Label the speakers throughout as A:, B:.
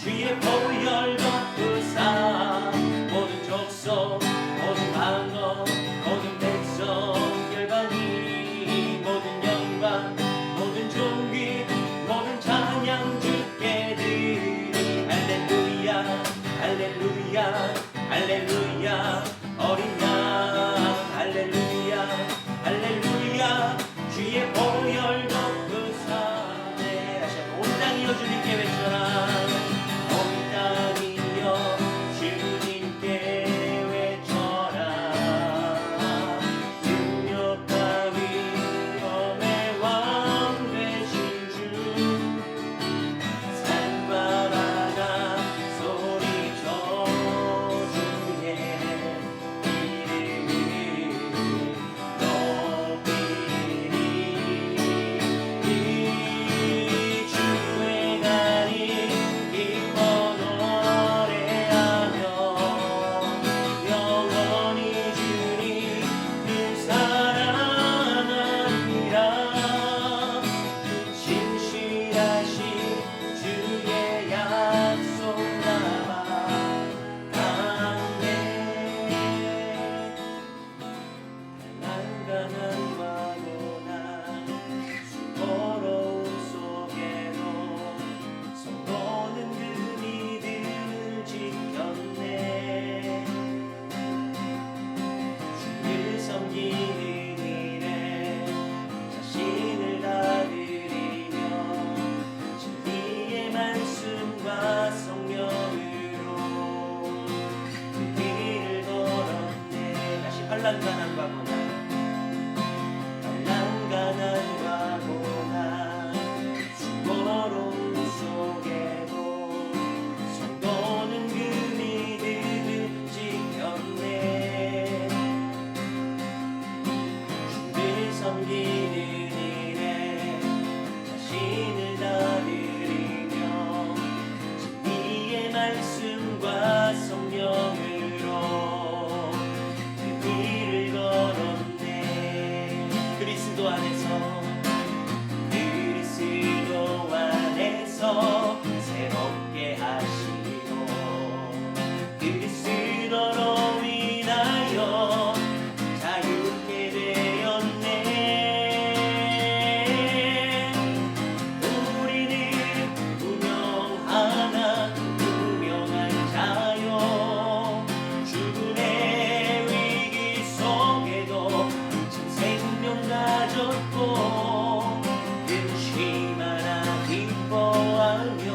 A: 주의 보혈 덮으사 모든 족속 모든 방언 모든 백성 열방이 모든 영광 모든 존귀 모든 찬양 주께 드리니 할렐루야 할렐루야 할렐루야 어린 양 할렐루야 할렐루야 주의 보혈 덮으사 네 다시 한번 온 땅이여 주님께 외쳐라 온 땅이여 주님께 외쳐라 능력과 위엄의 왕 되신 주 산과 바다 소리쳐 주의 이름을 높이리 주행하니 기뻐 노래하며 영원히 주님을 사랑하리라 진실하신 주의 약속 나와 강해 난감한 과거나 수고로움 속에도 성도는 그 믿음을 지켰네 주를 섬기는 일에 자신을 다 드리며 진리의 말씀과 성령으로 그 길을 걸었네 다시 환난가난 과거나 환난가난 과거나 수고로움 속에도 성도는 그 믿음을 지켰네 주를 섬기는 일에 자신을 다 드리며 진리의 말씀과 성령으로 그 길을 걸었네 그리스도 안에서 새롭게 하시고 그리스도로 인하여 자유케 되었네 우리는 유명한 자요 죽음의 위기 속에도 참 생명 가졌고 근심하나 기뻐하며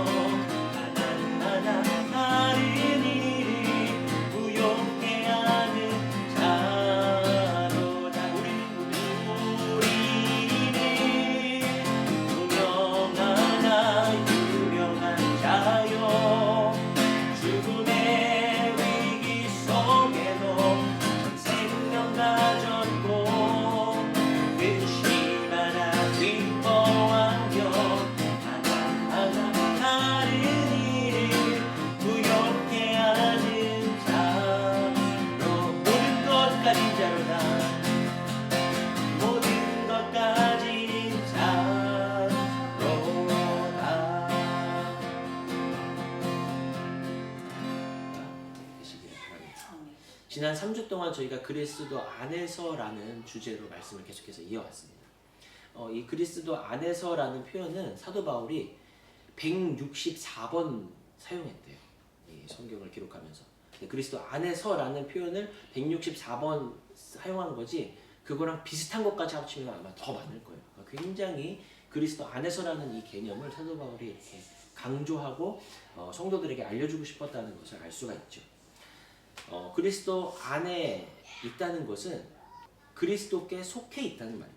A: 하나하나 다른 일을 부욕해 하는 자로다 우리는 유명한 자요 죽음의 위기 속에도 참 생명 가졌고 근심하나 기뻐하며 하나하나 다른 일을 부욕해 하는 자로 모든 것 가진 자로다 모든 것 가진 자로다 되시기를 바랍니다. 지난 3주 동안 저희가 그리스도 안에서라는 주제로 말씀을 계속해서 이어왔습니다. 이 그리스도 안에서라는 표현은 사도 바울이 164번 사용했대요. 이 성경을 기록하면서. 그리스도 안에서라는 표현을 164번 사용한 거지 그거랑 비슷한 것까지 합치면 아마 더 많을 거예요. 굉장히 그리스도 안에서라는 이 개념을 사도 바울이 이렇게 강조하고 성도들에게 알려주고 싶었다는 것을 알 수가 있죠. 그리스도 안에 있다는 것은 그리스도께 속해 있다는 말입니다.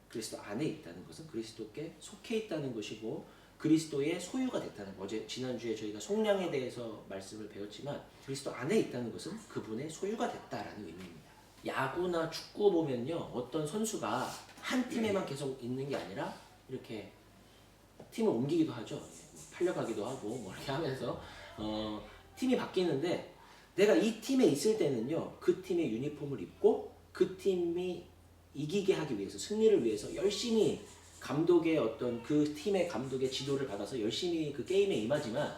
A: 그리스도 안에 있다는 것은 그리스도께 속해 있다는 것이고 그리스도의 소유가 됐다는 거. 어제 지난주에 저희가 속량에 대해서 말씀을 배웠지만 그리스도 안에 있다는 것은 그분의 소유가 됐다라는 의미입니다. 야구나 축구 보면요 어떤 선수가 한 팀에만 계속 있는 게 아니라 이렇게 팀을 옮기기도 하죠. 팔려가기도 하고 뭐 이렇게 하면서 팀이 바뀌는데 내가 이 팀에 있을 때는요 그 팀의 유니폼을 입고 그 팀이 이기게 하기 위해서 승리를 위해서 열심히 감독의 어떤 그 팀의 감독의 지도를 받아서 열심히 그 게임에 임하지만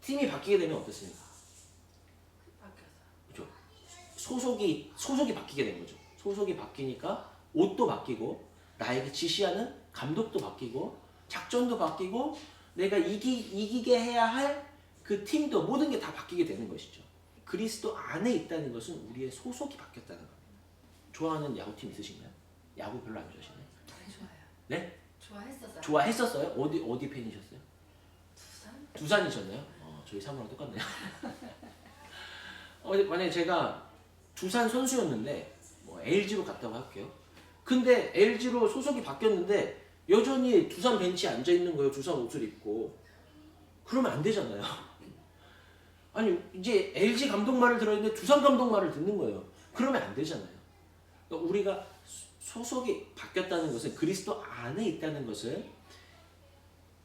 A: 팀이 바뀌게 되면 어떻습니까? 그렇죠. 소속이 바뀌게 된 거죠. 소속이 바뀌니까 옷도 바뀌고 나에게 지시하는 감독도 바뀌고 작전도 바뀌고 내가 이기게 해야 할 그 팀도 모든 게 다 바뀌게 되는 것이죠. 그리스도 안에 있다는 것은 우리의 소속이 바뀌었다는 겁니다. 좋아하는 야구팀 있으신가요? 야구 별로 안 좋아하시나요?
B: 네, 좋아요.
A: 네?
B: 좋아했었어요.
A: 좋아했었어요? 어디 팬이셨어요?
B: 두산?
A: 두산이셨나요? 저희 사무랑 똑같네요. 만약에 제가 두산 선수였는데 LG로 갔다고 할게요. 근데 LG로 소속이 바뀌었는데 여전히 두산 벤치에 앉아 있는 거예요. 두산 옷을 입고. 그러면 안 되잖아요. 아니 이제 LG 감독 말을 들었는데 두산 감독 말을 듣는 거예요. 그러면 안 되잖아요. 그러니까 우리가 소속이 바뀌었다는 것은 그리스도 안에 있다는 것을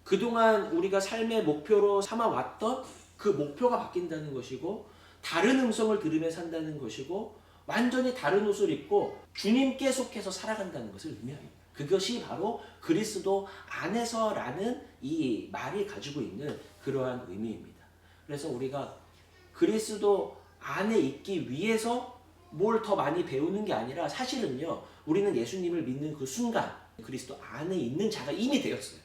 A: 그동안 우리가 삶의 목표로 삼아왔던 그 목표가 바뀐다는 것이고 다른 음성을 들으며 산다는 것이고 완전히 다른 옷을 입고 주님께 속해서 살아간다는 것을 의미합니다. 그것이 바로 그리스도 안에서라는 이 말이 가지고 있는 그러한 의미입니다. 그래서 우리가 그리스도 안에 있기 위해서 뭘 더 많이 배우는 게 아니라 사실은요, 우리는 예수님을 믿는 그 순간 그리스도 안에 있는 자가 이미 되었어요.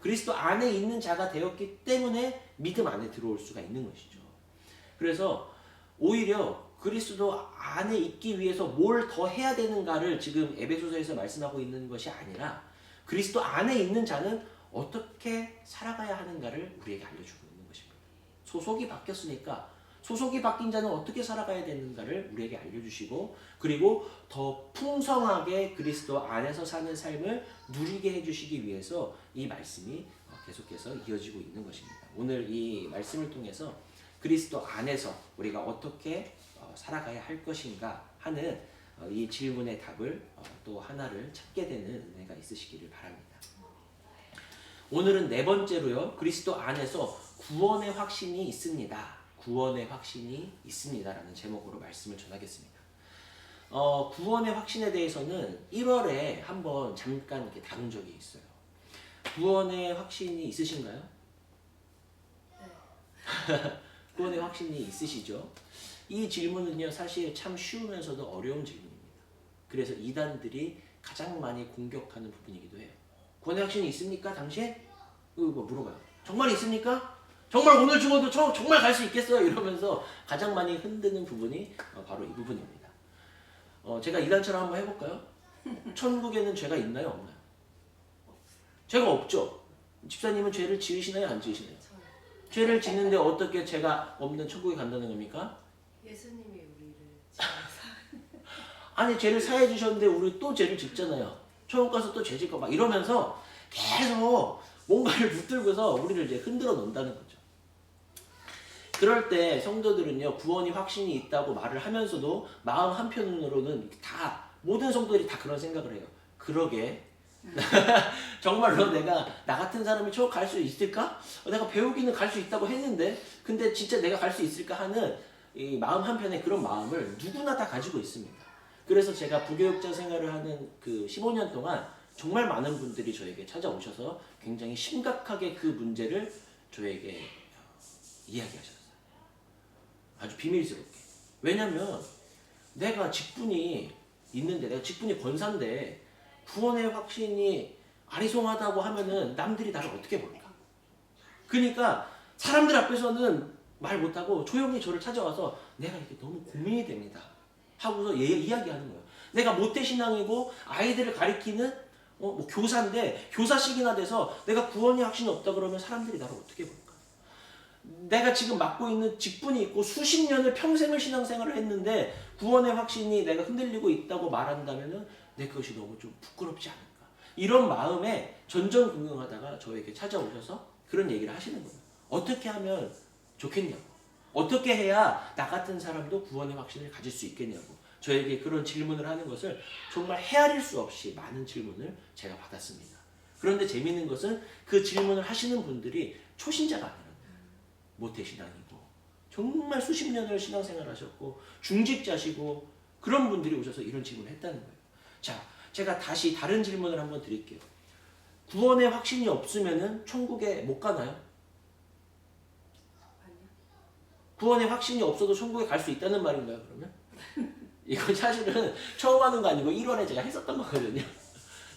A: 그리스도 안에 있는 자가 되었기 때문에 믿음 안에 들어올 수가 있는 것이죠. 그래서 오히려 그리스도 안에 있기 위해서 뭘 더 해야 되는가를 지금 에베소서에서 말씀하고 있는 것이 아니라 그리스도 안에 있는 자는 어떻게 살아가야 하는가를 우리에게 알려주고 있는 것입니다. 소속이 바뀌었으니까 소속이 바뀐 자는 어떻게 살아가야 되는가를 우리에게 알려주시고 그리고 더 풍성하게 그리스도 안에서 사는 삶을 누리게 해주시기 위해서 이 말씀이 계속해서 이어지고 있는 것입니다. 오늘 이 말씀을 통해서 그리스도 안에서 우리가 어떻게 살아가야 할 것인가 하는 이 질문의 답을 또 하나를 찾게 되는 은혜가 있으시기를 바랍니다. 오늘은 네 번째로요. 그리스도 안에서 구원의 확신이 있습니다. 구원의 확신이 있습니다라는 제목으로 말씀을 전하겠습니다. 구원의 확신에 대해서는 1월에 한번 잠깐 이렇게 다룬 적이 있어요. 구원의 확신이 있으신가요?
B: 네.
A: 구원의 확신이 있으시죠? 이 질문은요, 사실 참 쉬우면서도 어려운 질문입니다. 그래서 이단들이 가장 많이 공격하는 부분이기도 해요. 구원의 확신이 있습니까? 당신? 이거 물어봐요. 정말 있습니까? 정말 오늘 죽어도 정말 갈 수 있겠어요? 이러면서 가장 많이 흔드는 부분이 바로 이 부분입니다. 제가 이단처럼 한번 해볼까요? 천국에는 죄가 있나요? 없나요? 죄가 없죠? 집사님은 죄를 지으시나요? 안 지으시나요?
B: 저요.
A: 죄를 짓는데 어떻게 죄가 없는 천국에 간다는 겁니까?
B: 예수님이 우리를 지어서
A: 아니 죄를 사해 주셨는데 우리 또 죄를 짓잖아요. 천국 가서 또 죄 짓고 막 이러면서 계속 뭔가를 붙들고서 우리를 이제 흔들어 놓는다는 거죠. 그럴 때 성도들은요, 구원이 확신이 있다고 말을 하면서도 마음 한편으로는 다 모든 성도들이 다 그런 생각을 해요. 그러게 정말로 내가 나 같은 사람이 천국 갈 수 있을까? 내가 배우기는 갈 수 있다고 했는데 근데 진짜 내가 갈 수 있을까 하는 이 마음 한편에 그런 마음을 누구나 다 가지고 있습니다. 그래서 제가 부교육자 생활을 하는 그 15년 동안 정말 많은 분들이 저에게 찾아오셔서 굉장히 심각하게 그 문제를 저에게 이야기하셨어요. 아주 비밀스럽게. 왜냐면 내가 직분이 있는데 내가 직분이 권사인데 구원의 확신이 아리송하다고 하면은 남들이 나를 어떻게 볼까? 그러니까 사람들 앞에서는 말 못하고 조용히 저를 찾아와서 내가 이게 너무 고민이 됩니다 하고서 이야기하는 거예요. 내가 모태신앙이고 아이들을 가리키는 교사인데 교사식이나 돼서 내가 구원의 확신이 없다 그러면 사람들이 나를 어떻게 볼까? 내가 지금 맡고 있는 직분이 있고 수십 년을 평생을 신앙생활을 했는데 구원의 확신이 내가 흔들리고 있다고 말한다면은 내 것이 너무 좀 부끄럽지 않을까? 이런 마음에 전전긍긍하다가 저에게 찾아오셔서 그런 얘기를 하시는 거예요. 어떻게 하면 좋겠냐고. 어떻게 해야 나 같은 사람도 구원의 확신을 가질 수 있겠냐고. 저에게 그런 질문을 하는 것을 정말 헤아릴 수 없이 많은 질문을 제가 받았습니다. 그런데 재미있는 것은 그 질문을 하시는 분들이 초신자가 아니라 모태신앙이고 정말 수십 년을 신앙생활 하셨고 중직자시고 그런 분들이 오셔서 이런 질문을 했다는 거예요. 자, 제가 다시 다른 질문을 한번 드릴게요. 구원의 확신이 없으면은 천국에 못 가나요? 구원의 확신이 없어도 천국에 갈 수 있다는 말인가요, 그러면? 이건 사실은 처음 하는 거 아니고 1월에 제가 했었던 거거든요.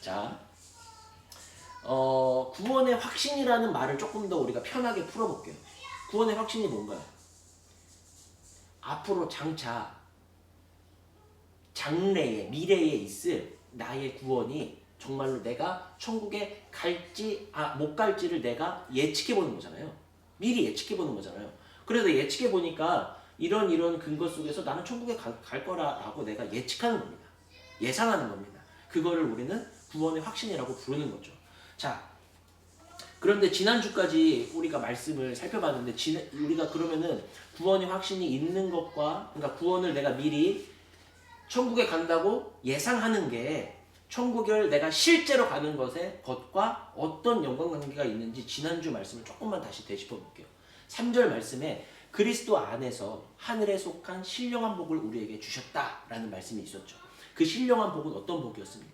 A: 자, 구원의 확신이라는 말을 조금 더 우리가 편하게 풀어볼게요. 구원의 확신이 뭔가요? 앞으로 장차 장래에 미래에 있을 나의 구원이 정말로 내가 천국에 갈지 못 갈지를 내가 예측해 보는 거잖아요. 미리 예측해 보는 거잖아요. 그래서 예측해 보니까 이런 근거 속에서 나는 천국에 갈 거라고 내가 예측하는 겁니다. 예상하는 겁니다. 그거를 우리는 구원의 확신이라고 부르는 거죠. 자, 그런데 지난주까지 우리가 말씀을 살펴봤는데 우리가 그러면은 구원의 확신이 있는 것과 그러니까 구원을 내가 미리 천국에 간다고 예상하는 게 천국을 내가 실제로 가는 것과 어떤 연관관계가 있는지 지난주 말씀을 조금만 다시 되짚어 볼게요. 3절 말씀에 그리스도 안에서 하늘에 속한 신령한 복을 우리에게 주셨다라는 말씀이 있었죠. 그 신령한 복은 어떤 복이었습니까?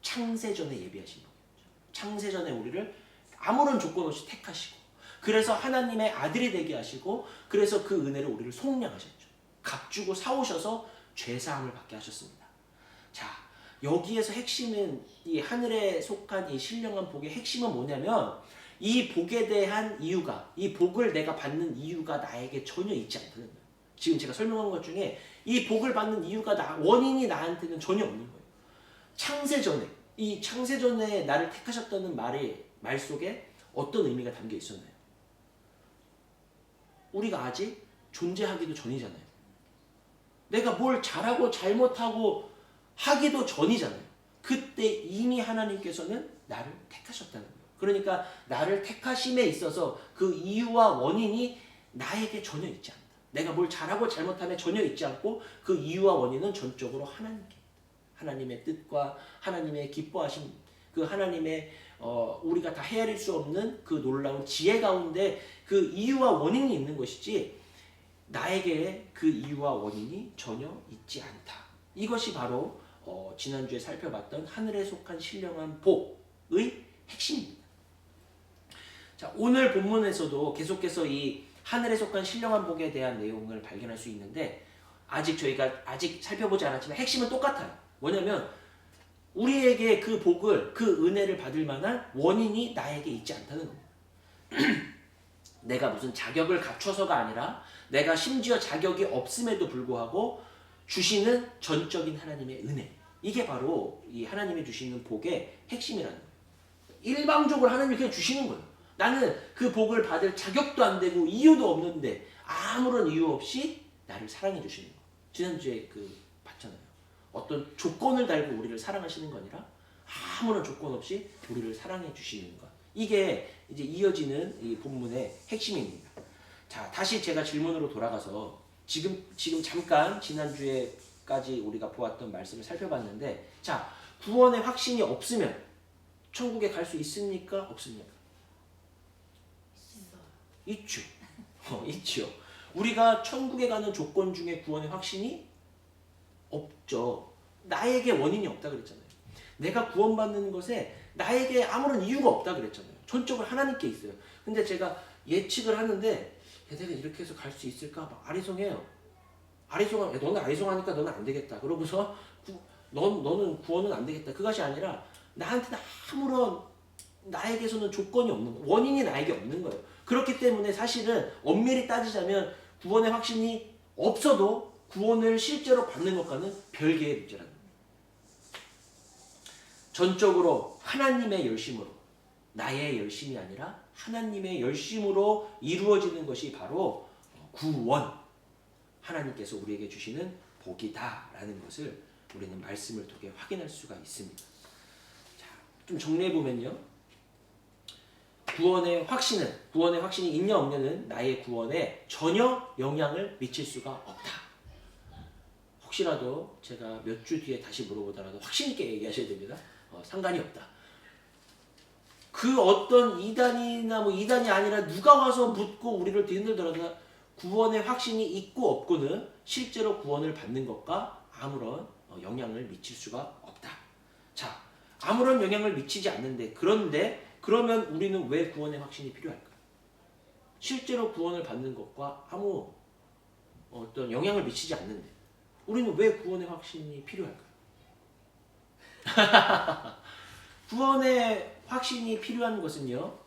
A: 창세전에 예비하신 복이었죠. 창세전에 우리를 아무런 조건 없이 택하시고 그래서 하나님의 아들이 되게 하시고 그래서 그 은혜를 우리를 속량하셨죠. 값주고 사오셔서 죄사함을 받게 하셨습니다. 자, 여기에서 핵심은 이 하늘에 속한 이 신령한 복의 핵심은 뭐냐면 이 복에 대한 이유가 이 복을 내가 받는 이유가 나에게 전혀 있지 않다는 거예요. 지금 제가 설명한 것 중에 이 복을 받는 이유가 원인이 나한테는 전혀 없는 거예요. 창세전에 이 창세전에 나를 택하셨다는 말 속에 어떤 의미가 담겨 있었나요? 우리가 아직 존재하기도 전이잖아요. 내가 뭘 잘하고 잘못하고 하기도 전이잖아요. 그때 이미 하나님께서는 나를 택하셨다는 거예요. 그러니까 나를 택하심에 있어서 그 이유와 원인이 나에게 전혀 있지 않다. 내가 뭘 잘하고 잘못함에 전혀 있지 않고 그 이유와 원인은 전적으로 하나님께 하나님의 뜻과 하나님의 기뻐하심 그 하나님의 우리가 다 헤아릴 수 없는 그 놀라운 지혜 가운데 그 이유와 원인이 있는 것이지 나에게 그 이유와 원인이 전혀 있지 않다. 이것이 바로 지난주에 살펴봤던 하늘에 속한 신령한 복의 핵심입니다. 자, 오늘 본문에서도 계속해서 이 하늘에 속한 신령한 복에 대한 내용을 발견할 수 있는데 저희가 아직 살펴보지 않았지만 핵심은 똑같아요. 뭐냐면 우리에게 그 복을 그 은혜를 받을 만한 원인이 나에게 있지 않다는 겁니다. 내가 무슨 자격을 갖춰서가 아니라 내가 심지어 자격이 없음에도 불구하고 주시는 전적인 하나님의 은혜 이게 바로 이 하나님이 주시는 복의 핵심이라는 거예요. 일방적으로 하나님이 그냥 주시는 거예요. 나는 그 복을 받을 자격도 안 되고 이유도 없는데 아무런 이유 없이 나를 사랑해 주시는 거예요. 지난주에 봤잖아요. 어떤 조건을 달고 우리를 사랑하시는 거 아니라 아무런 조건 없이 우리를 사랑해 주시는 것. 이게 이제 이어지는 이 본문의 핵심입니다. 자, 다시 제가 질문으로 돌아가서 지금 잠깐 지난주에까지 우리가 보았던 말씀을 살펴봤는데 자, 구원의 확신이 없으면 천국에 갈 수 있습니까? 없습니까? 있죠. 있죠. 우리가 천국에 가는 조건 중에 구원의 확신이 없죠. 나에게 원인이 없다 그랬잖아요. 내가 구원받는 것에 나에게 아무런 이유가 없다 그랬잖아요. 전적으로 하나님께 있어요. 근데 제가 예측을 하는데 내가 이렇게 해서 갈 수 있을까? 막 아리송해요. 너는 아리송하니까 너는 안 되겠다. 그러고서 너는 구원은 안 되겠다. 그것이 아니라 나한테는 아무런 나에게서는 조건이 없는 거예요. 원인이 나에게 없는 거예요. 그렇기 때문에 사실은 엄밀히 따지자면 구원의 확신이 없어도 구원을 실제로 받는 것과는 별개의 문제라는 거예요. 전적으로 하나님의 열심으로 나의 열심이 아니라 하나님의 열심으로 이루어지는 것이 바로 구원 하나님께서 우리에게 주시는 복이다라는 것을 우리는 말씀을 통해 확인할 수가 있습니다. 자, 좀 정리해보면요. 구원의 확신이 있냐 없냐는 나의 구원에 전혀 영향을 미칠 수가 없다. 혹시라도 제가 몇 주 뒤에 다시 물어보더라도 확신 있게 얘기하셔야 됩니다. 상관이 없다. 그 어떤 이단이나 이단이 아니라 누가 와서 묻고 우리를 뒤흔들더라도 구원의 확신이 있고 없고는 실제로 구원을 받는 것과 아무런 영향을 미칠 수가 없다. 자, 아무런 영향을 미치지 않는데 그러면 우리는 왜 구원의 확신이 필요할까요? 실제로 구원을 받는 것과 아무 어떤 영향을 미치지 않는데 우리는 왜 구원의 확신이 필요할까요? 구원의 확신이 필요한 것은요,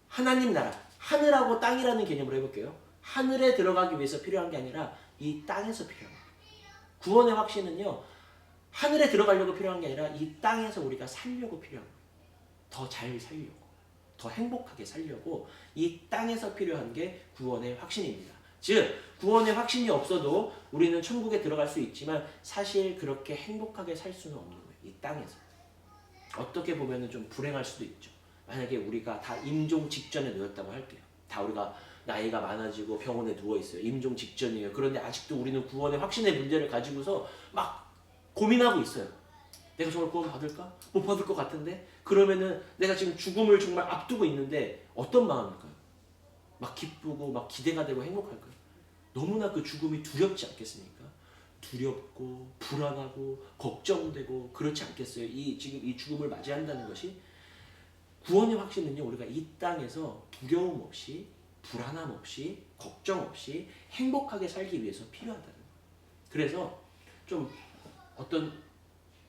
A: 하나님 나라, 하늘하고 땅이라는 개념으로 해볼게요. 하늘에 들어가기 위해서 필요한 게 아니라 이 땅에서 필요한 거예요. 구원의 확신은요, 하늘에 들어가려고 필요한 게 아니라 이 땅에서 우리가 살려고 필요한 거예요. 더 잘 살려고, 더 행복하게 살려고 이 땅에서 필요한 게 구원의 확신입니다. 즉, 구원의 확신이 없어도 우리는 천국에 들어갈 수 있지만 사실 그렇게 행복하게 살 수는 없는 거예요. 이 땅에서. 어떻게 보면 좀 불행할 수도 있죠. 만약에 우리가 다 임종 직전에 놓였다고 할게요. 다 우리가 나이가 많아지고 병원에 누워있어요. 임종 직전이에요. 그런데 아직도 우리는 구원의 확신의 문제를 가지고서 막 고민하고 있어요. 내가 정말 구원 받을까? 못 받을 것 같은데? 그러면은 내가 지금 죽음을 정말 앞두고 있는데 어떤 마음일까요? 막 기쁘고 막 기대가 되고 행복할까요? 너무나 그 죽음이 두렵지 않겠습니까? 두렵고 불안하고 걱정되고 그렇지 않겠어요? 지금 이 죽음을 맞이한다는 것이. 구원의 확신은요, 우리가 이 땅에서 두려움 없이 불안함 없이 걱정 없이 행복하게 살기 위해서 필요하다는 거예요. 그래서 좀 어떤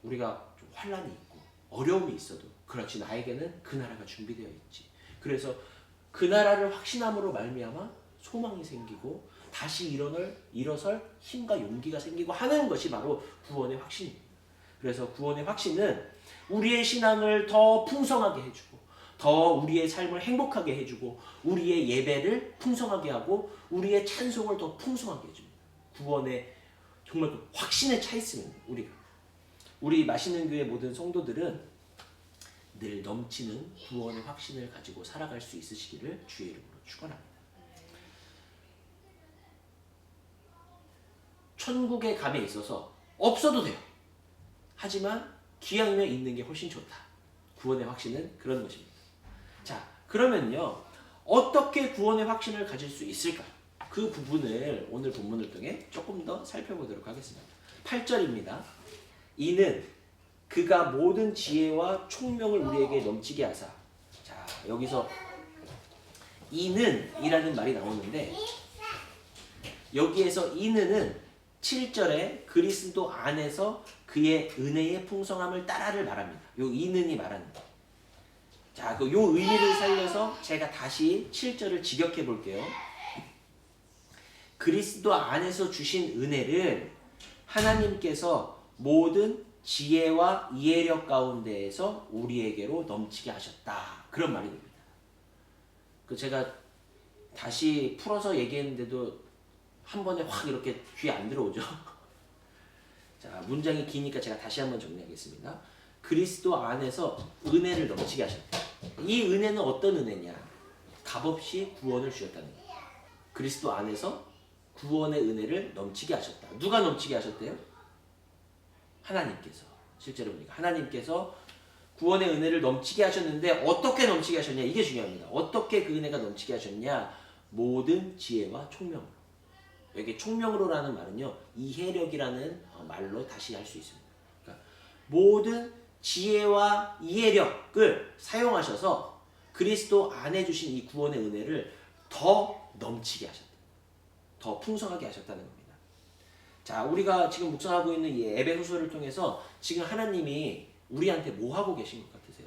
A: 우리가 좀 환란이 있고 어려움이 있어도 그렇지, 나에게는 그 나라가 준비되어 있지. 그래서 그 나라를 확신함으로 말미암아 소망이 생기고 다시 일어설 힘과 용기가 생기고 하는 것이 바로 구원의 확신입니다. 그래서 구원의 확신은 우리의 신앙을 더 풍성하게 해주고 더 우리의 삶을 행복하게 해주고 우리의 예배를 풍성하게 하고 우리의 찬송을 더 풍성하게 해줍니다. 구원의 정말 그 확신에 차 있으면 우리 마시는 교회 모든 성도들은 늘 넘치는 구원의 확신을 가지고 살아갈 수 있으시기를 주의 이름으로 축원합니다. 천국의 감에 있어서 없어도 돼요. 하지만 기왕이면 있는 게 훨씬 좋다. 구원의 확신은 그런 것입니다. 자, 그러면요, 어떻게 구원의 확신을 가질 수 있을까? 그 부분을 오늘 본문을 통해 조금 더 살펴보도록 하겠습니다. 8절입니다. 이는 그가 모든 지혜와 총명을 우리에게 넘치게 하사. 자, 여기서 이는 이라는 말이 나오는데 여기에서 이는은 7절에 그리스도 안에서 그의 은혜의 풍성함을 따라를 말합니다. 요 이는이 말하는 거. 자, 요 의미를 살려서 제가 다시 7절을 직역해 볼게요. 그리스도 안에서 주신 은혜를 하나님께서 모든 지혜와 이해력 가운데에서 우리에게로 넘치게 하셨다. 그런 말이 됩니다. 제가 다시 풀어서 얘기했는데도 한 번에 확 이렇게 귀에 안 들어오죠. 자, 문장이 기니까 제가 다시 한번 정리하겠습니다. 그리스도 안에서 은혜를 넘치게 하셨다. 이 은혜는 어떤 은혜냐? 값없이 구원을 주셨다는 거예요. 그리스도 안에서 구원의 은혜를 넘치게 하셨다. 누가 넘치게 하셨대요? 하나님께서. 실제로 보니까 하나님께서 구원의 은혜를 넘치게 하셨는데 어떻게 넘치게 하셨냐? 이게 중요합니다. 어떻게 그 은혜가 넘치게 하셨냐? 모든 지혜와 총명으로. 여기 총명으로라는 말은요, 이해력이라는 말로 다시 할 수 있습니다. 그러니까 모든 지혜와 이해력을 사용하셔서 그리스도 안에 주신 이 구원의 은혜를 더 넘치게 하셨다. 더 풍성하게 하셨다는 겁니다. 자, 우리가 지금 묵상하고 있는 이 에베소서를 통해서 지금 하나님이 우리한테 뭐 하고 계신 것 같으세요?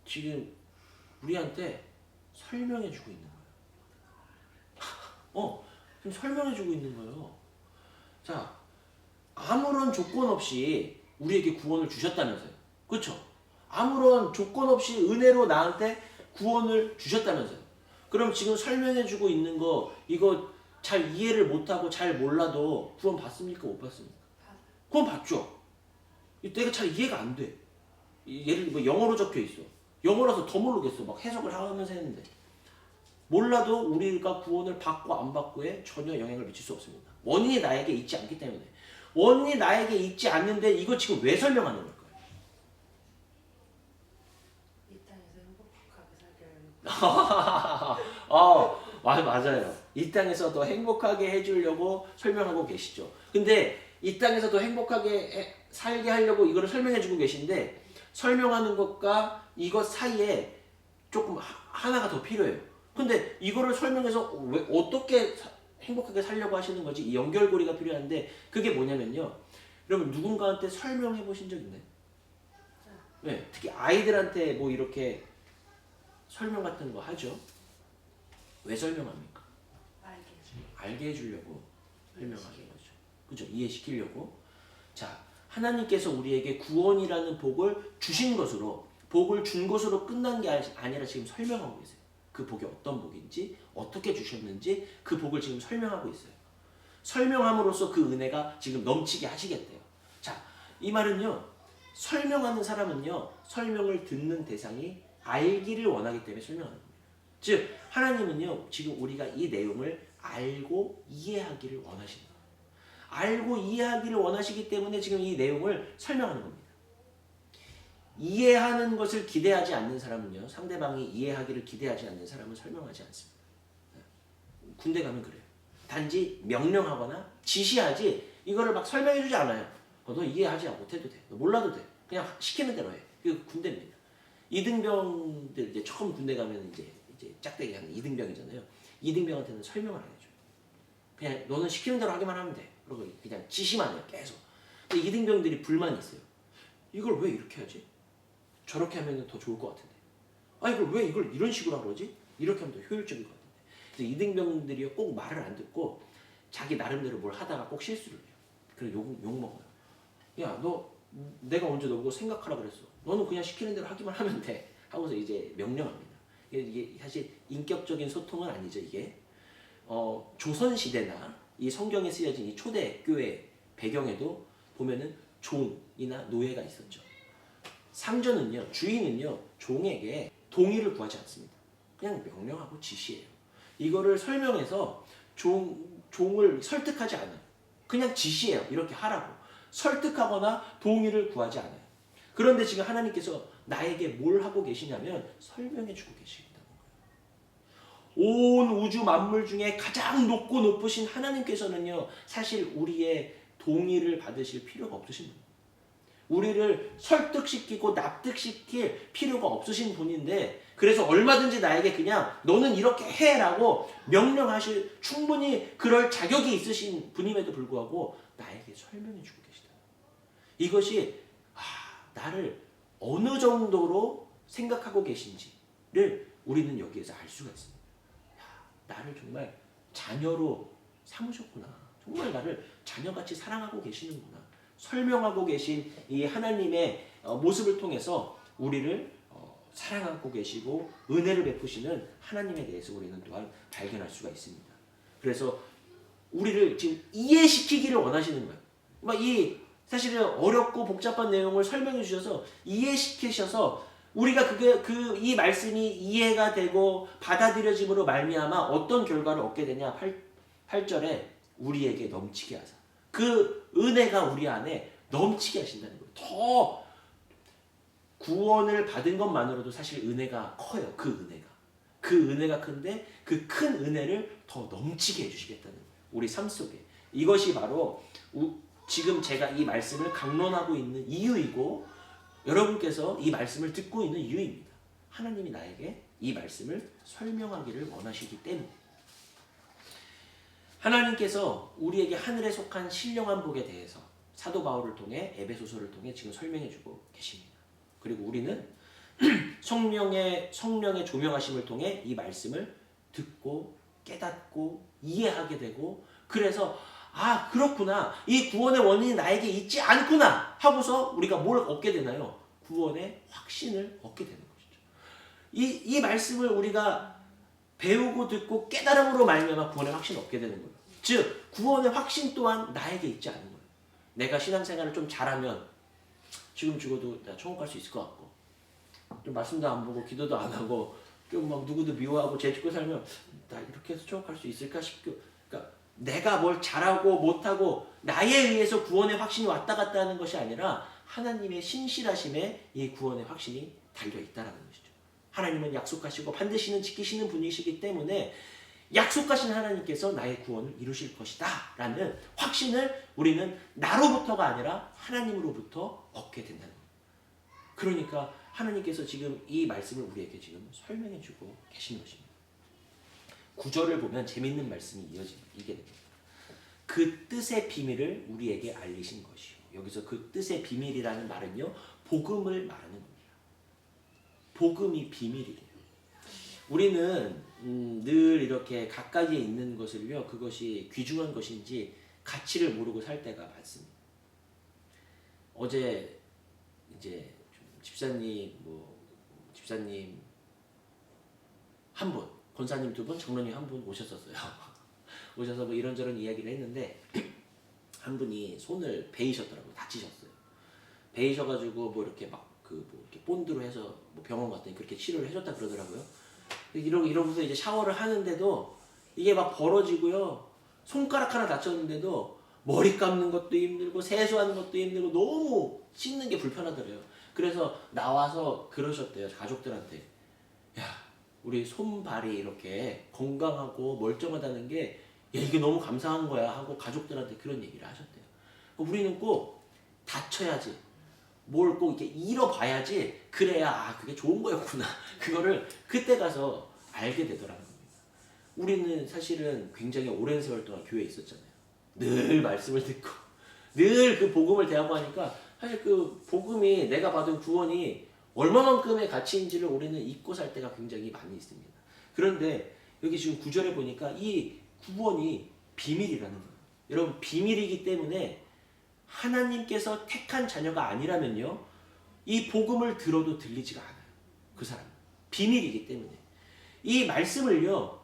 A: 지금 우리한테 설명해 주고 있는 거예요. 지금 설명해 주고 있는 거예요. 자, 아무런 조건 없이 우리에게 구원을 주셨다면서요. 그렇죠? 아무런 조건 없이 은혜로 나한테 구원을 주셨다면서요. 그럼 지금 설명해 주고 있는 거 이거 잘 이해를 못하고 잘 몰라도 구원 받습니까? 못 받습니까? 구원 받죠. 내가 잘 이해가 안 돼. 예를 들어 영어로 적혀 있어. 영어라서 더 모르겠어. 막 해석을 하면서 했는데 몰라도 우리가 구원을 받고 안 받고에 전혀 영향을 미칠 수 없습니다. 원인이 나에게 있지 않기 때문에. 원인이 나에게 있지 않는데 이거 지금 왜 설명하는 걸까요?
B: 이 땅에서 행복하게 살게
A: 맞아요. 이 땅에서 더 행복하게 해주려고 설명하고 계시죠. 근데 이 땅에서 더 행복하게 살게 하려고 이거를 설명해주고 계신데 설명하는 것과 이것 사이에 조금 하나가 더 필요해요. 근데 이거를 설명해서 왜 어떻게 행복하게 살려고 하시는 거지? 이 연결고리가 필요한데 그게 뭐냐면요. 여러분 누군가한테 설명해 보신 적 있나요? 네, 특히 아이들한테 뭐 이렇게 설명 같은 거 하죠. 왜 설명합니까? 알게 해주려고 설명하는 거죠. 그죠? 이해시키려고. 자, 하나님께서 우리에게 구원이라는 복을 주신 것으로, 복을 준 것으로 끝난 게 아니라 지금 설명하고 계세요. 그 복이 어떤 복인지, 어떻게 주셨는지 그 복을 지금 설명하고 있어요. 설명함으로써 그 은혜가 지금 넘치게 하시겠대요. 자, 이 말은요. 설명하는 사람은요. 설명을 듣는 대상이 알기를 원하기 때문에 설명하는 겁니다. 즉 하나님은요. 지금 우리가 이 내용을 알고 이해하기를 원하시는 거예요. 알고 이해하기를 원하시기 때문에 지금 이 내용을 설명하는 겁니다. 이해하는 것을 기대하지 않는 사람은요. 상대방이 이해하기를 기대하지 않는 사람은 설명하지 않습니다. 군대 가면 그래요. 단지 명령하거나 지시하지 이거를 막 설명해주지 않아요. 너 이해하지 못해도 돼. 너 몰라도 돼. 그냥 시키는 대로 해. 그게 군대입니다. 이등병들 이제 처음 군대 가면 이제 짝대기 하는 이등병이잖아요. 이등병한테는 설명을 안 해줘요. 그냥 너는 시키는 대로 하기만 하면 돼. 그리고 그냥 지시만 해요. 계속. 근데 이등병들이 불만이 있어요. 이걸 왜 이렇게 하지? 저렇게 하면 더 좋을 것 같은데. 아 이걸 왜 이걸 이런 식으로 하는 거지? 이렇게 하면 더 효율적일 것 같은데. 그래서 이등병들이 꼭 말을 안 듣고 자기 나름대로 뭘 하다가 꼭 실수를 해요. 그래서 욕 먹어요. 야, 너 내가 언제 너보고 생각하라 그랬어. 너는 그냥 시키는 대로 하기만 하면 돼. 하고서 이제 명령합니다. 이게 사실 인격적인 소통은 아니죠. 이게 조선 시대나 이 성경에 쓰여진 이 초대 교회 배경에도 보면은 종이나 노예가 있었죠. 상전은요, 주인은요, 종에게 동의를 구하지 않습니다. 그냥 명령하고 지시해요. 이거를 설명해서 종을 설득하지 않아요. 그냥 지시해요. 이렇게 하라고. 설득하거나 동의를 구하지 않아요. 그런데 지금 하나님께서 나에게 뭘 하고 계시냐면 설명해 주고 계시다는 거예요. 온 우주 만물 중에 가장 높고 높으신 하나님께서는요. 사실 우리의 동의를 받으실 필요가 없으신 분이에요. 우리를 설득시키고 납득시킬 필요가 없으신 분인데 그래서 얼마든지 나에게 그냥 너는 이렇게 해라고 명령하실 충분히 그럴 자격이 있으신 분임에도 불구하고 나에게 설명해 주고 계시다. 이것이 나를 어느 정도로 생각하고 계신지를 우리는 여기에서 알 수가 있습니다. 나를 정말 자녀로 삼으셨구나. 정말 나를 자녀같이 사랑하고 계시는구나. 설명하고 계신 이 하나님의 모습을 통해서 우리를 사랑하고 계시고 은혜를 베푸시는 하나님에 대해서 우리는 또한 발견할 수가 있습니다. 그래서 우리를 지금 이해시키기를 원하시는 거예요. 이 사실은 어렵고 복잡한 내용을 설명해 주셔서 이해시키셔서 우리가 이 말씀이 이해가 되고 받아들여짐으로 말미암아 어떤 결과를 얻게 되냐. 8절에 우리에게 넘치게 하사. 그 은혜가 우리 안에 넘치게 하신다는 거예요. 더 구원을 받은 것만으로도 사실 은혜가 커요. 그 은혜가 큰데 그 큰 은혜를 더 넘치게 해주시겠다는 거예요. 우리 삶 속에. 이것이 바로 지금 제가 이 말씀을 강론하고 있는 이유이고 여러분께서 이 말씀을 듣고 있는 이유입니다. 하나님이 나에게 이 말씀을 설명하기를 원하시기 때문에. 하나님께서 우리에게 하늘에 속한 신령한 복에 대해서 사도 바울을 통해 에베소서를 통해 지금 설명해주고 계십니다. 그리고 우리는 성령의 조명하심을 통해 이 말씀을 듣고 깨닫고 이해하게 되고 그래서 그렇구나. 이 구원의 원인이 나에게 있지 않구나 하고서 우리가 뭘 얻게 되나요? 구원의 확신을 얻게 되는 것이죠. 이 말씀을 우리가 배우고 듣고 깨달음으로 말미암아 구원의 확신을 얻게 되는 거예요. 즉 구원의 확신 또한 나에게 있지 않은 거예요. 내가 신앙생활을 좀 잘하면 지금 죽어도 나 천국 갈 수 있을 것 같고 좀 말씀도 안 보고 기도도 안 하고 좀 막 누구도 미워하고 죄짓고 살면 나 이렇게 해서 천국 갈 수 있을까 싶고 그러니까 내가 뭘 잘하고 못하고 나에 의해서 구원의 확신이 왔다 갔다 하는 것이 아니라 하나님의 신실하심에 이 구원의 확신이 달려있다는 것이죠. 하나님은 약속하시고 반드시는 지키시는 분이시기 때문에 약속하신 하나님께서 나의 구원을 이루실 것이다 라는 확신을 우리는 나로부터가 아니라 하나님으로부터 얻게 된다는 거예요. 그러니까 하나님께서 지금 이 말씀을 우리에게 지금 설명해 주고 계신 것입니다. 구절을 보면 재밌는 말씀이 이게 됩니다. 그 뜻의 비밀을 우리에게 알리신 것이요. 여기서 그 뜻의 비밀이라는 말은요, 복음을 말하는 겁니다. 복음이 비밀이래요. 우리는 늘 이렇게 가까이에 있는 것을요, 그것이 귀중한 것인지 가치를 모르고 살 때가 많습니다. 어제 이제 집사님 한 분, 권사님 두 분, 장로님 한 분 오셨었어요. 오셔서 뭐 이런저런 이야기를 했는데 한 분이 손을 베이셨더라고요. 다치셨어요. 베이셔가지고 뭐 이렇게 막 뭐 이렇게 본드로 해서 뭐 병원 갔더니 그렇게 치료를 해줬다 그러더라고요. 이러고서 이제 샤워를 하는데도 이게 막 벌어지고요. 손가락 하나 다쳤는데도 머리 감는 것도 힘들고 세수하는 것도 힘들고 너무 씻는 게 불편하더래요. 그래서 나와서 그러셨대요. 가족들한테. 야, 우리 손발이 이렇게 건강하고 멀쩡하다는 게 야, 이게 너무 감사한 거야 하고 가족들한테 그런 얘기를 하셨대요. 우리는 꼭 다쳐야지. 뭘 꼭 이렇게 잃어봐야지 그래야 그게 좋은 거였구나. 그거를 그때 가서 알게 되더라는 겁니다. 우리는 사실은 굉장히 오랜 세월 동안 교회에 있었잖아요. 늘 말씀을 듣고 늘 그 복음을 대하고 하니까 사실 그 복음이 내가 받은 구원이 얼마만큼의 가치인지를 우리는 잊고 살 때가 굉장히 많이 있습니다. 그런데 여기 지금 9절에 보니까 이 구원이 비밀이라는 거예요. 여러분, 비밀이기 때문에 하나님께서 택한 자녀가 아니라면요, 이 복음을 들어도 들리지가 않아요. 그 사람 비밀이기 때문에 이 말씀을요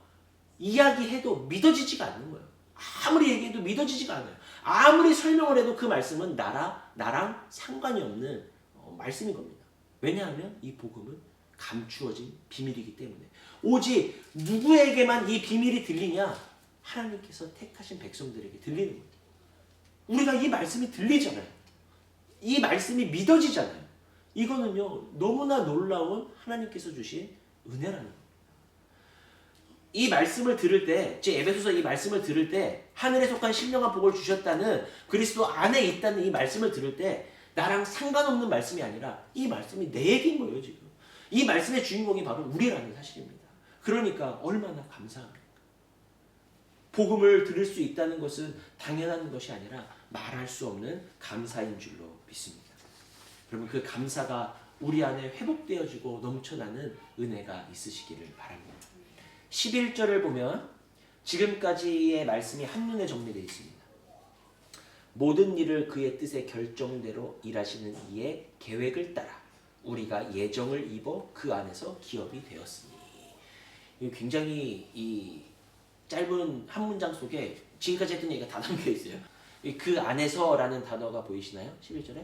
A: 이야기해도 믿어지지가 않는 거예요. 아무리 얘기해도 믿어지지가 않아요. 아무리 설명을 해도 그 말씀은 나랑 상관이 없는 말씀인 겁니다. 왜냐하면 이 복음은 감추어진 비밀이기 때문에 오직 누구에게만 이 비밀이 들리냐? 하나님께서 택하신 백성들에게 들리는 거예요. 우리가 이 말씀이 들리잖아요. 이 말씀이 믿어지잖아요. 이거는요 너무나 놀라운 하나님께서 주신 은혜라는 거예요. 이 말씀을 들을 때, 제 에베소서 이 말씀을 들을 때 하늘에 속한 신령한 복을 주셨다는 그리스도 안에 있다는 이 말씀을 들을 때 나랑 상관없는 말씀이 아니라 이 말씀이 내 얘기인 거예요. 지금 이 말씀의 주인공이 바로 우리라는 사실입니다. 그러니까 얼마나 감사합니까? 복음을 들을 수 있다는 것은 당연한 것이 아니라 말할 수 없는 감사인 줄로 믿습니다. 여러분, 그 감사가 우리 안에 회복되어지고 넘쳐나는 은혜가 있으시기를 바랍니다. 11절을 보면 지금까지의 말씀이 한눈에 정리되어 있습니다. 모든 일을 그의 뜻의 결정대로 일하시는 이의 계획을 따라 우리가 예정을 입어 그 안에서 기업이 되었으니. 굉장히 이 짧은 한 문장 속에 지금까지 했던 얘기가 다 담겨 있어요. 그 안에서라는 단어가 보이시나요? 11절에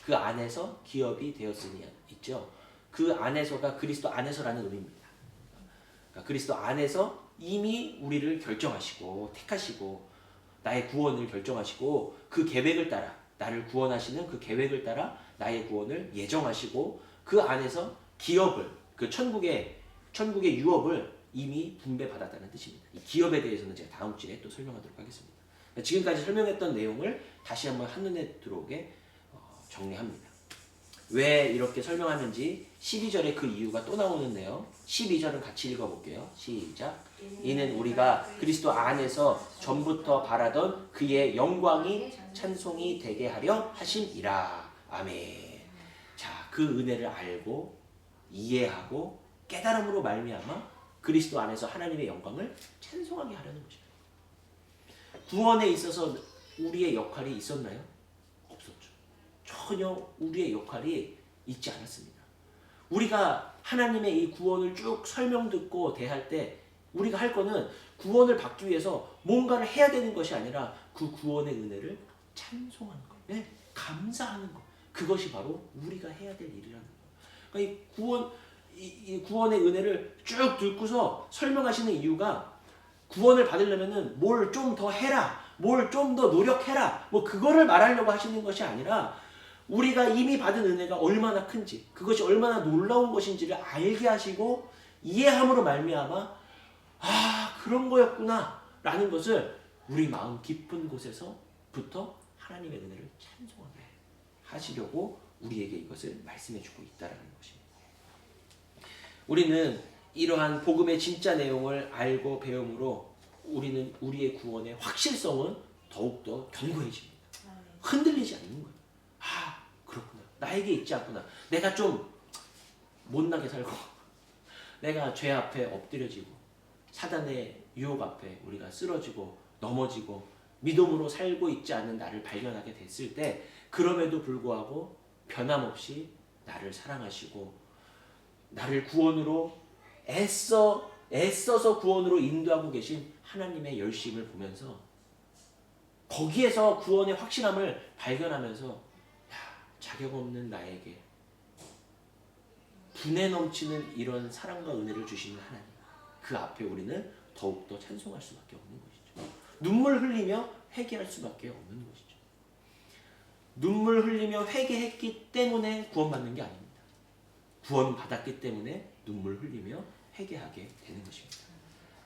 A: 그 안에서 기업이 되었으니 있죠. 그 안에서가 그리스도 안에서라는 의미입니다. 그러니까 그리스도 안에서 이미 우리를 결정하시고 택하시고 나의 구원을 결정하시고 그 계획을 따라 나를 구원하시는 그 계획을 따라 나의 구원을 예정하시고 그 안에서 기업을 그 천국의 유업을 이미 분배받았다는 뜻입니다. 이 기업에 대해서는 제가 다음 주에 또 설명하도록 하겠습니다. 지금까지 설명했던 내용을 다시 한번 한눈에 들어오게 정리합니다. 왜 이렇게 설명하는지 12절에 그 이유가 또 나오는데요. 12절은 같이 읽어볼게요. 시작. 이는 우리가 그리스도 안에서 전부터 바라던 그의 영광이 찬송이 되게 하려 하심이라. 아멘. 자, 그 은혜를 알고 이해하고 깨달음으로 말미암아 그리스도 안에서 하나님의 영광을 찬송하게 하려는 것입니다. 구원에 있어서 우리의 역할이 있었나요? 없었죠. 전혀 우리의 역할이 있지 않았습니다. 우리가 하나님의 이 구원을 쭉 설명 듣고 대할 때 우리가 할 거는 구원을 받기 위해서 뭔가를 해야 되는 것이 아니라 그 구원의 은혜를 찬송하는 거예요. 네? 감사하는 거. 그것이 바로 우리가 해야 될 일이라는 거예요. 그러니까 이 구원의 은혜를 쭉 듣고서 설명하시는 이유가 구원을 받으려면은 뭘 좀 더 해라, 뭘 좀 더 노력해라, 뭐 그거를 말하려고 하시는 것이 아니라 우리가 이미 받은 은혜가 얼마나 큰지, 그것이 얼마나 놀라운 것인지를 알게 하시고 이해함으로 말미암아 그런 거였구나 라는 것을 우리 마음 깊은 곳에서부터 하나님의 은혜를 찬송하게 하시려고 우리에게 이것을 말씀해주고 있다라는 것입니다. 우리는 이러한 복음의 진짜 내용을 알고 배움으로 우리는 우리의 구원의 확실성은 더욱더 견고해집니다. 흔들리지 않는 거예요. 아, 그렇구나. 나에게 있지 않구나. 내가 좀 못나게 살고 내가 죄 앞에 엎드려지고 사단의 유혹 앞에 우리가 쓰러지고 넘어지고 믿음으로 살고 있지 않는 나를 발견하게 됐을 때 그럼에도 불구하고 변함없이 나를 사랑하시고 나를 구원으로 애써서 구원으로 인도하고 계신 하나님의 열심을 보면서 거기에서 구원의 확실함을 발견하면서 야, 자격 없는 나에게 분에 넘치는 이런 사랑과 은혜를 주시는 하나님, 그 앞에 우리는 더욱더 찬송할 수밖에 없는 것이죠. 눈물 흘리며 회개할 수밖에 없는 것이죠. 눈물 흘리며 회개했기 때문에 구원받는 게 아닙니다. 구원받았기 때문에 눈물 흘리며 회개하게 되는 것입니다.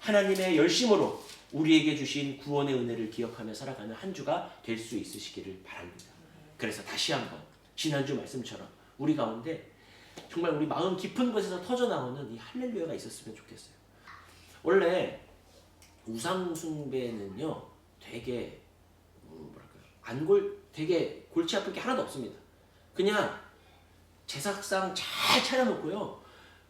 A: 하나님의 열심으로 우리에게 주신 구원의 은혜를 기억하며 살아가는 한 주가 될 수 있으시기를 바랍니다. 그래서 다시 한번 지난주 말씀처럼 우리 가운데 정말 우리 마음 깊은 곳에서 터져나오는 이 할렐루야가 있었으면 좋겠어요. 원래 우상 숭배는요 되게 되게 골치 아플 게 하나도 없습니다. 그냥 제사상 잘 차려놓고요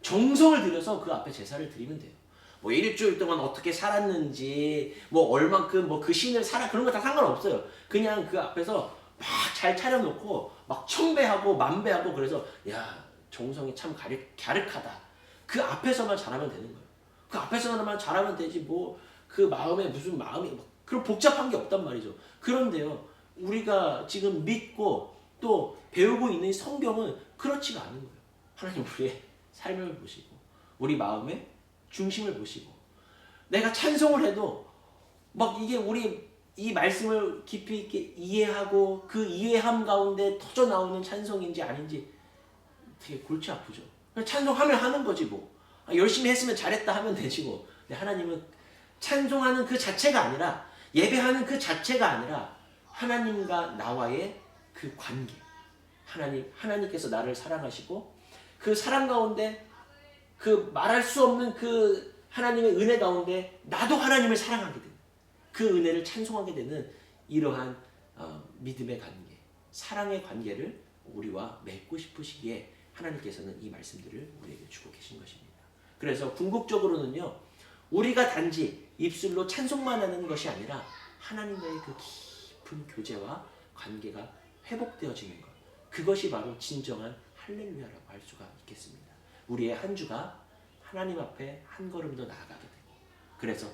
A: 정성을 들여서 그 앞에 제사를 드리면 돼요. 뭐 일주일 동안 어떻게 살았는지 뭐 얼만큼 뭐 그 신을 살아 그런 거 다 상관없어요. 그냥 그 앞에서 막 잘 차려놓고 막 청배하고 만배하고 그래서 야 정성이 참 갸륵하다. 그 앞에서만 잘하면 되는 거예요. 그 앞에서만 잘하면 되지 뭐 그 마음에 무슨 마음이 뭐 그런 복잡한 게 없단 말이죠. 그런데요 우리가 지금 믿고 또 배우고 있는 성경은 그렇지가 않은 거예요. 하나님 우리의 삶을 보시고 우리 마음의 중심을 보시고 내가 찬송을 해도 막 이게 우리 이 말씀을 깊이 있게 이해하고 그 이해함 가운데 터져 나오는 찬송인지 아닌지 되게 골치 아프죠. 찬송하면 하는 거지 뭐. 열심히 했으면 잘했다 하면 되지 뭐. 근데 하나님은 찬송하는 그 자체가 아니라 예배하는 그 자체가 아니라 하나님과 나와의 그 관계. 하나님께서 나를 사랑하시고 그 사랑 가운데 그 말할 수 없는 그 하나님의 은혜 가운데 나도 하나님을 사랑하게 되는 그 은혜를 찬송하게 되는 이러한 믿음의 관계, 사랑의 관계를 우리와 맺고 싶으시기에 하나님께서는 이 말씀들을 우리에게 주고 계신 것입니다. 그래서 궁극적으로는요, 우리가 단지 입술로 찬송만 하는 것이 아니라 하나님과의 그 깊은 교제와 관계가 회복되어지는 것, 그것이 바로 진정한 할렐루야라고 할 수가 있겠습니다. 우리의 한 주가 하나님 앞에 한 걸음 더 나아가게 되고 그래서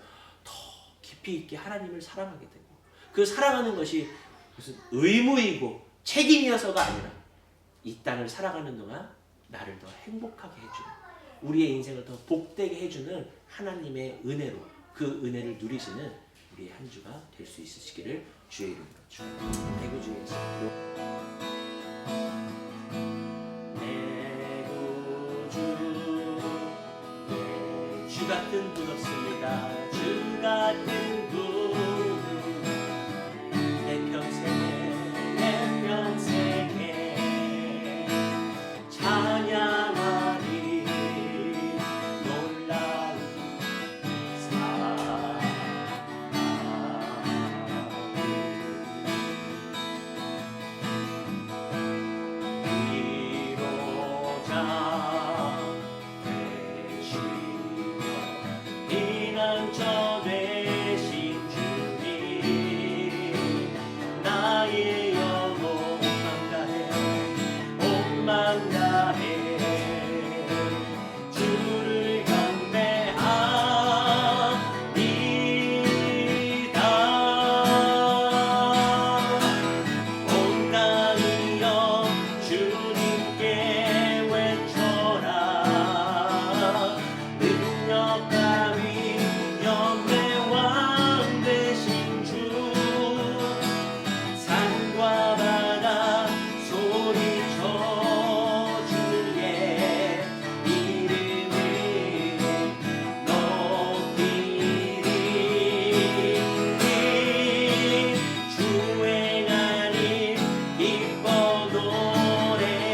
A: 더 깊이 있게 하나님을 사랑하게 되고 그 사랑하는 것이 무슨 의무이고 책임이어서가 아니라 이 땅을 살아가는 동안 나를 더 행복하게 해주는 우리의 인생을 더 복되게 해주는 하나님의 은혜로 그 은혜를 누리시는 우리의 한 주가 될 수 있으시기를 주의 이름으로 축원합니다. 대구 주의 주 같은 분 없습니다. 주 같은 분 내 평생에 찬양하리 놀라운 사랑 비로자 피난처 되신 주님 나의 영혼 온 맘 다해 주를 경배합니다. 온 땅이여 주님께 외쳐라. 능력 따위 영의 왕 되신 주 산과 바다 소리쳐 주의 이름을 높이리. 주 행하니 기뻐 노래하리.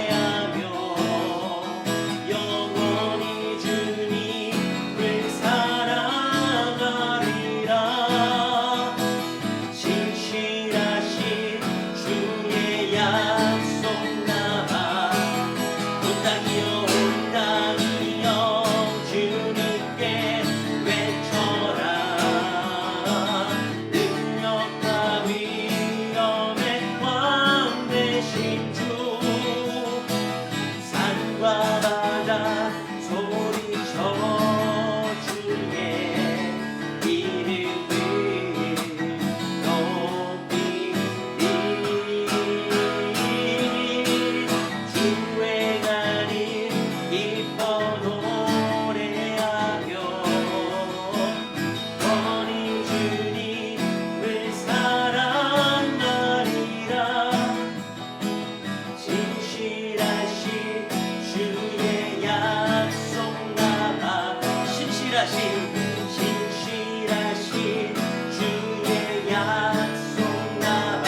A: 신실하신 주의 약속나라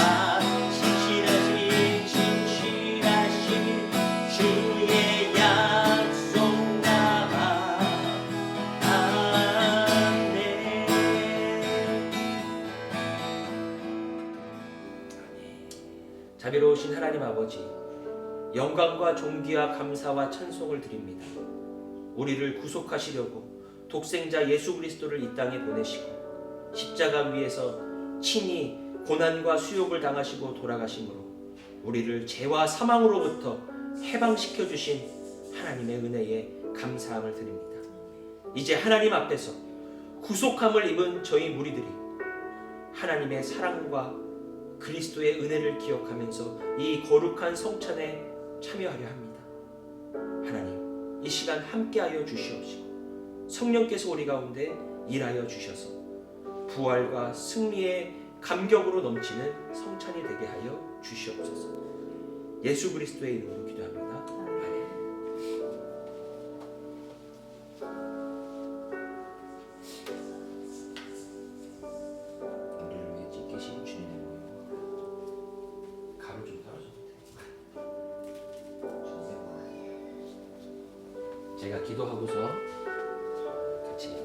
A: 신실하신 주의 약속나라 아멘. 자비로우신 하나님 아버지, 영광과 존귀와 감사와 찬송을 드립니다. 우리를 구속하시려고 독생자 예수 그리스도를 이 땅에 보내시고 십자가 위에서 친히 고난과 수욕을 당하시고 돌아가심으로 우리를 죄와 사망으로부터 해방시켜 주신 하나님의 은혜에 감사함을 드립니다. 이제 하나님 앞에서 구속함을 입은 저희 무리들이 하나님의 사랑과 그리스도의 은혜를 기억하면서 이 거룩한 성찬에 참여하려 합니다. 하나님, 이 시간 함께하여 주시옵시고 성령께서 우리 가운데 일하여 주셔서 부활과 승리의 감격으로 넘치는 성찬이 되게 하여 주시옵소서. 예수 그리스도의 이름으로 기도합니다. 아멘. 우리를 위해 찢기신 주님의 몸, 가루 좀 떨어져도 돼. 제가 기도하고서 같이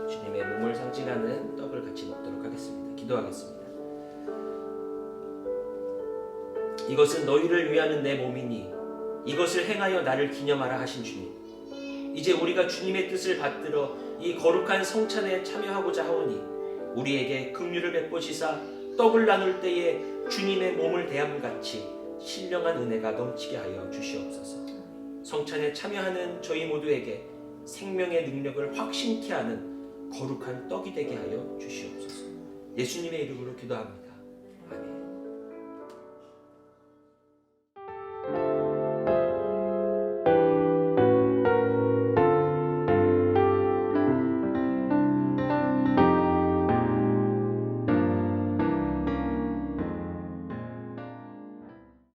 A: 주님의 몸을 상징하는 떡을 같이 먹도록 하겠습니다. 기도하겠습니다. 이것은 너희를 위하는 내 몸이니 이것을 행하여 나를 기념하라 하신 주님, 이제 우리가 주님의 뜻을 받들어 이 거룩한 성찬에 참여하고자 하오니 우리에게 긍휼을 베푸시사 떡을 나눌 때에 주님의 몸을 대함같이 신령한 은혜가 넘치게 하여 주시옵소서. 성찬에 참여하는 저희 모두에게 생명의 능력을 확신케 하는 거룩한 떡이 되게 하여 주시옵소서. 예수님의 이름으로 기도합니다.